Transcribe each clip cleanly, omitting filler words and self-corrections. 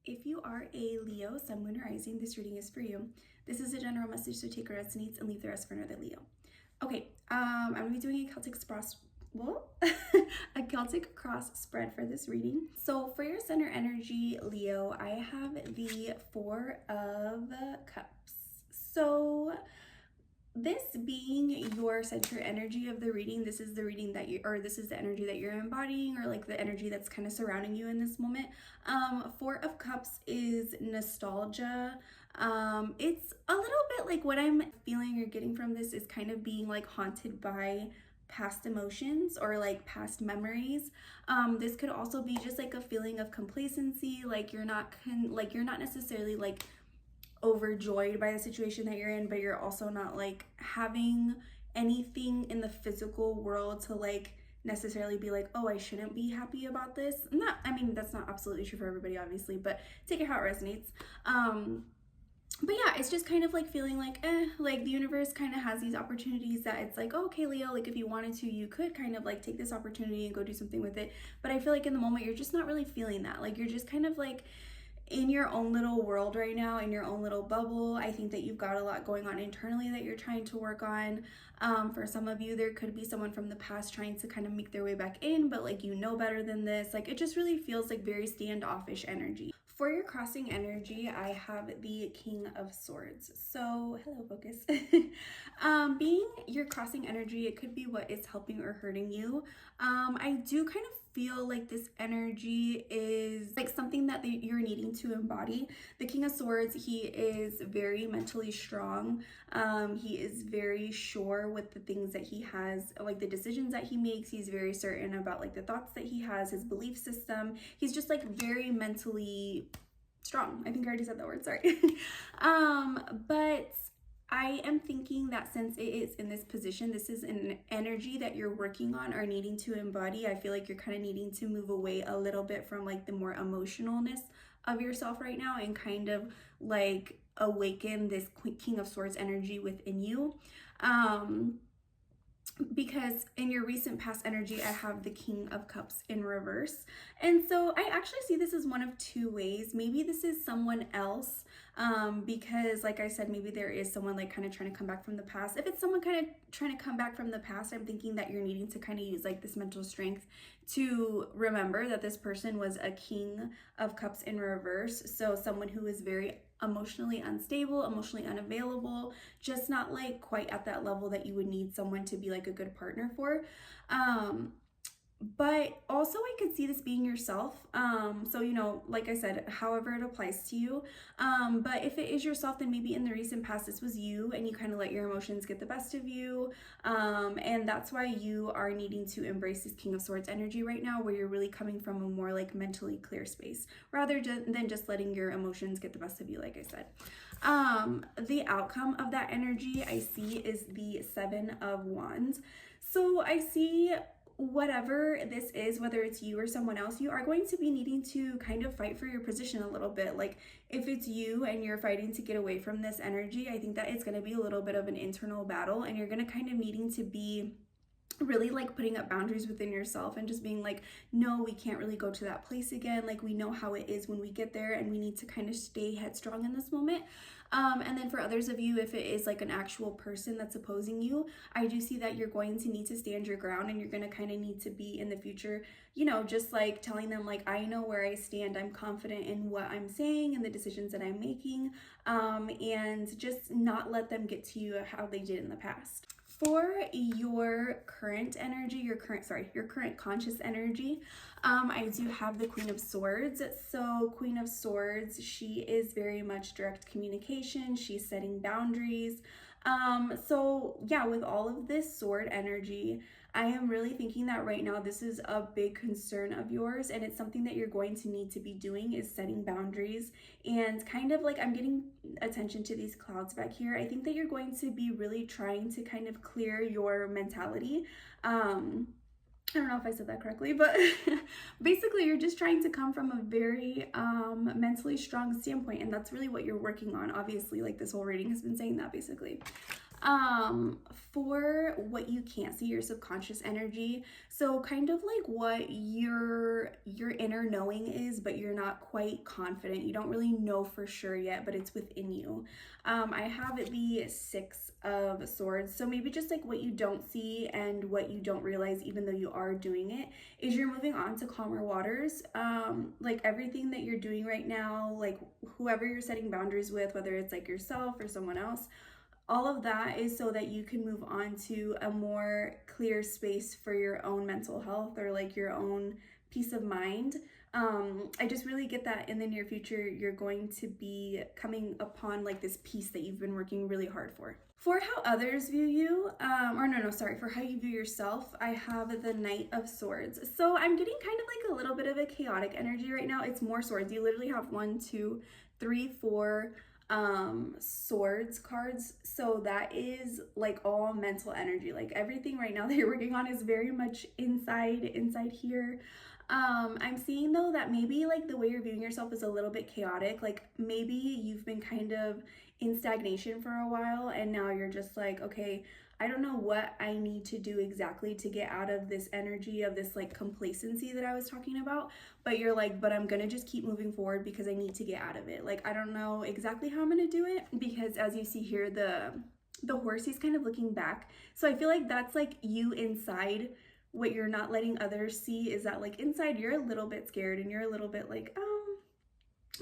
If you are a Leo, Sun, Moon, or Rising, this reading is for you. This is a general message, so take what resonates and leave the rest for another Leo. Okay, I'm going to be doing a a Celtic cross spread for this reading. So for your center energy, Leo, I have the Four of Cups. So this being your center energy of the reading, this is the reading that this is the energy that you're embodying, or like the energy that's kind of surrounding you in this moment. Four of Cups is nostalgia. It's a little bit like what I'm feeling or getting from this is kind of being like haunted by past emotions or like past memories. This could also be just like a feeling of complacency, like you're not necessarily like overjoyed by the situation that you're in, but you're also not like having anything in the physical world to like necessarily be like, oh, I shouldn't be happy about this. I mean, that's not absolutely true for everybody, obviously, but take it how it resonates. But yeah, it's just kind of like feeling like, like the universe kind of has these opportunities that it's like, oh, okay, Leo, like if you wanted to, you could kind of like take this opportunity and go do something with it. But I feel like in the moment, you're just not really feeling that. Like you're just kind of like in your own little world right now, in your own little bubble. I think that you've got a lot going on internally that you're trying to work on. For some of you, there could be someone from the past trying to kind of make their way back in, but like, you know better than this. Like, it just really feels like very standoffish energy. For your crossing energy, I have the King of Swords. So, hello, focus. Being your crossing energy, it could be what is helping or hurting you. I do kind of feel like this energy is like something that you're needing to embody. The King of Swords, he is very mentally strong. He is very sure with the things that he has, like the decisions that he makes. He's very certain about like the thoughts that he has, his belief system. He's just like very mentally strong. I think I already said that word, sorry. But I am thinking that since it is in this position, this is an energy that you're working on or needing to embody. I feel like you're kind of needing to move away a little bit from like the more emotionalness of yourself right now and kind of like awaken this King of Swords energy within you. Because in your recent past energy, I have the King of Cups in reverse. And so I actually see this as one of two ways. Maybe this is someone else, because like I said, maybe there is someone like kind of trying to come back from the past. If it's someone kind of trying to come back from the past, I'm thinking that you're needing to kind of use like this mental strength to remember that this person was a King of Cups in reverse. So someone who is very emotionally unstable, emotionally unavailable, just not like quite at that level that you would need someone to be like a good partner for. But also I could see this being yourself. So, you know, like I said, however it applies to you. But if it is yourself, then maybe in the recent past, this was you and you kind of let your emotions get the best of you. And that's why you are needing to embrace this King of Swords energy right now, where you're really coming from a more like mentally clear space rather than just letting your emotions get the best of you, like I said. The outcome of that energy I see is the Seven of Wands. So I see whatever this is, whether it's you or someone else, you are going to be needing to kind of fight for your position a little bit. Like if it's you and you're fighting to get away from this energy, I think that it's going to be a little bit of an internal battle, and you're going to kind of needing to be really like putting up boundaries within yourself and just being like, no, we can't really go to that place again. Like we know how it is when we get there, and we need to kind of stay headstrong in this moment. And then for others of you, if it is like an actual person that's opposing you, I do see that you're going to need to stand your ground, and you're going to kind of need to be in the future, you know, just like telling them like, I know where I stand. I'm confident in what I'm saying and the decisions that I'm making, and just not let them get to you how they did in the past. For your current energy, your current conscious energy, I do have the Queen of Swords. So Queen of Swords, she is very much direct communication. She's setting boundaries. So yeah, with all of this sword energy, I am really thinking that right now this is a big concern of yours, and it's something that you're going to need to be doing, is setting boundaries. And kind of like, I'm getting attention to these clouds back here. I think that you're going to be really trying to kind of clear your mentality. I don't know if I said that correctly, but basically you're just trying to come from a very mentally strong standpoint, and that's really what you're working on. Obviously, like this whole reading has been saying that basically. For what you can't see, your subconscious energy, so kind of like what your inner knowing is, but you're not quite confident, you don't really know for sure yet, but it's within you. I have the Six of Swords, so maybe just like what you don't see and what you don't realize even though you are doing it, is you're moving on to calmer waters. Like everything that you're doing right now, like whoever you're setting boundaries with, whether it's like yourself or someone else, all of that is so that you can move on to a more clear space for your own mental health or like your own peace of mind. I just really get that in the near future, you're going to be coming upon like this peace that you've been working really hard for. For how others view you, for how you view yourself, I have the Knight of Swords. So I'm getting kind of like a little bit of a chaotic energy right now. It's more swords. You literally have 1, 2, 3, 4 swords cards, so that is like all mental energy. Like everything right now that you're working on is very much inside here. I'm seeing though that maybe like the way you're viewing yourself is a little bit chaotic. Like maybe you've been kind of in stagnation for a while and now you're just like, okay, I don't know what I need to do exactly to get out of this energy of this like complacency that I was talking about, but you're like, but I'm gonna just keep moving forward because I need to get out of it. Like I don't know exactly how I'm gonna do it, because as you see here, the horse, he's kind of looking back. So I feel like that's like you inside. What you're not letting others see is that like inside you're a little bit scared and you're a little bit like,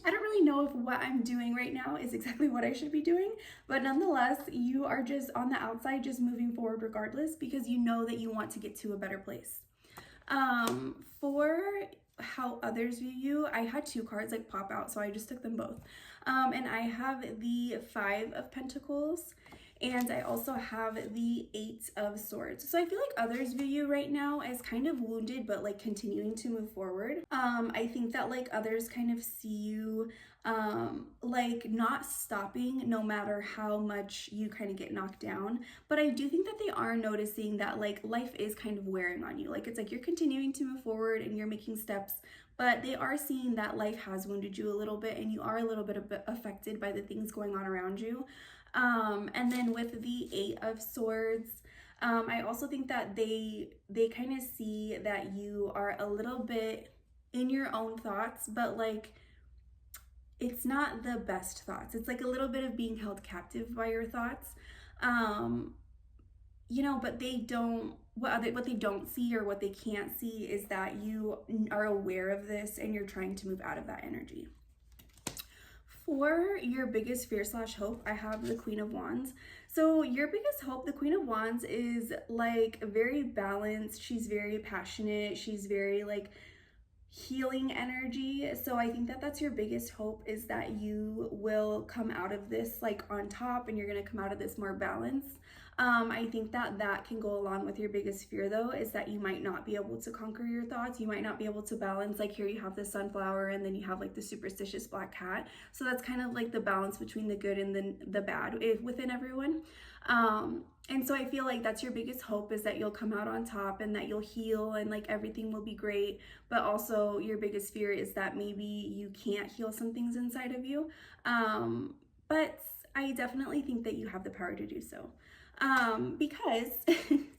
I don't really know if what I'm doing right now is exactly what I should be doing, but nonetheless, you are just on the outside, just moving forward regardless, because you know that you want to get to a better place. For how others view you, I had 2 cards like pop out, so I just took them both. And I have the 5 of Pentacles, and I also have the 8 of Swords. So I feel like others view you right now as kind of wounded, but like continuing to move forward. I think that like others kind of see you like not stopping no matter how much you kind of get knocked down. But I do think that they are noticing that like life is kind of wearing on you. Like it's like you're continuing to move forward and you're making steps, but they are seeing that life has wounded you a little bit and you are a little bit affected by the things going on around you. And then with the 8 of Swords, I also think that they kind of see that you are a little bit in your own thoughts, but like it's not the best thoughts. It's like a little bit of being held captive by your thoughts. But they don't, what they don't see or what they can't see is that you are aware of this and you're trying to move out of that energy. For your biggest fear / hope, I have the Queen of Wands. So your biggest hope, the Queen of Wands, is like very balanced. She's very passionate. She's very like healing energy. So I think that that's your biggest hope, is that you will come out of this like on top and you're going to come out of this more balanced. I think that that can go along with your biggest fear though, is that you might not be able to conquer your thoughts. You might not be able to balance, like here you have the sunflower and then you have like the superstitious black cat. So that's kind of like the balance between the good and the bad within everyone. And so I feel like that's your biggest hope, is that you'll come out on top and that you'll heal and like everything will be great. But also your biggest fear is that maybe you can't heal some things inside of you. But I definitely think that you have the power to do so. Because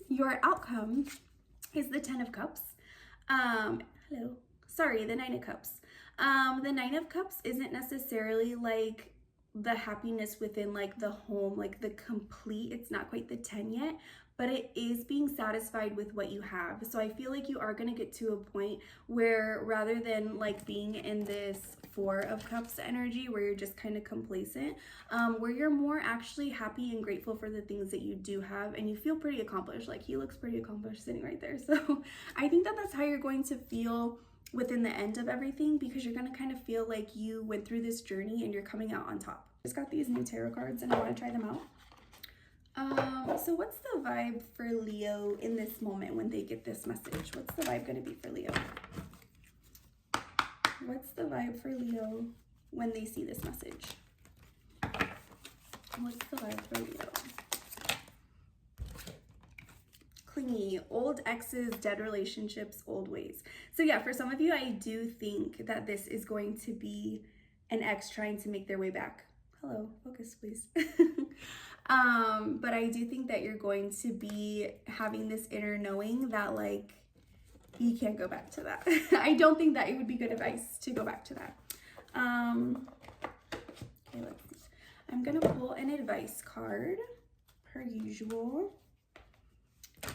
your outcome is the 10 of Cups. The 9 of Cups. The 9 of Cups isn't necessarily like the happiness within like the home, like the complete, it's not quite the 10 yet, but it is being satisfied with what you have. So I feel like you are going to get to a point where rather than like being in this 4 of Cups energy where you're just kind of complacent, where you're more actually happy and grateful for the things that you do have, and you feel pretty accomplished. Like he looks pretty accomplished sitting right there. So I think that that's how you're going to feel within the end of everything, because you're going to kind of feel like you went through this journey and you're coming out on top. Just got these new tarot cards and I want to try them out. So what's the vibe for Leo in this moment when they get this message? What's the vibe going to be for Leo? What's the vibe for Leo when they see this message? What's the vibe for Leo? Clingy, old exes, dead relationships, old ways. So yeah, for some of you, I do think that this is going to be an ex trying to make their way back. Hello, focus please. But I do think that you're going to be having this inner knowing that like you can't go back to that. I don't think that it would be good advice to go back to that. Okay, let's see. I'm gonna pull an advice card per usual.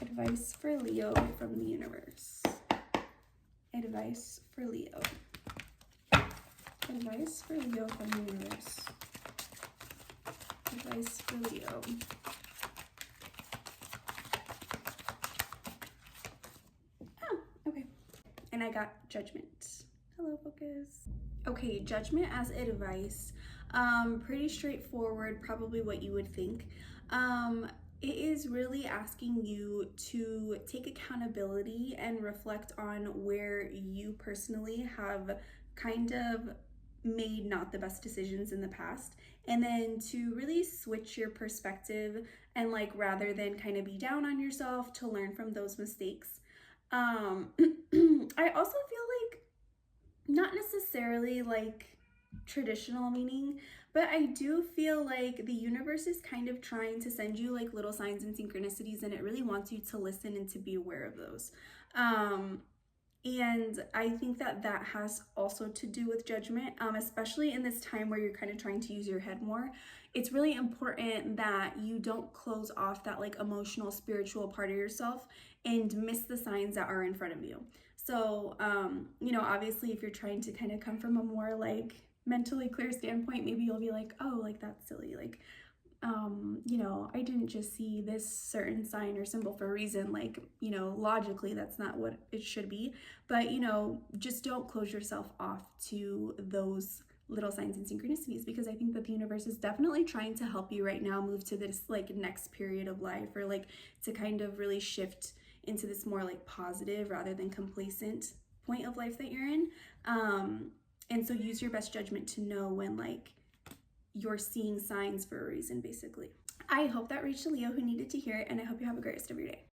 Advice for Leo from the universe. Advice for Leo. Advice for Leo from the universe. Advice for Leo. Oh, okay. And I got judgment. Hello, focus. Okay, judgment as advice. Pretty straightforward, probably what you would think. It is really asking you to take accountability and reflect on where you personally have kind of made not the best decisions in the past, and then to really switch your perspective and like rather than kind of be down on yourself, to learn from those mistakes. I also feel like not necessarily like traditional meaning, but I do feel like the universe is kind of trying to send you like little signs and synchronicities, and it really wants you to listen and to be aware of those. And I think that that has also to do with judgment, especially in this time where you're kind of trying to use your head more. It's really important that you don't close off that like emotional, spiritual part of yourself and miss the signs that are in front of you. So, you know, obviously if you're trying to kind of come from a more like mentally clear standpoint, maybe you'll be like, oh, like that's silly. Like, you know, I didn't just see this certain sign or symbol for a reason. Like, you know, logically, that's not what it should be. But, you know, just don't close yourself off to those little signs and synchronicities, because I think that the universe is definitely trying to help you right now move to this like next period of life, or like to kind of really shift into this more like positive rather than complacent point of life that you're in. And so use your best judgment to know when like you're seeing signs for a reason, basically. I hope that reached a Leo who needed to hear it, and I hope you have a great rest of your day.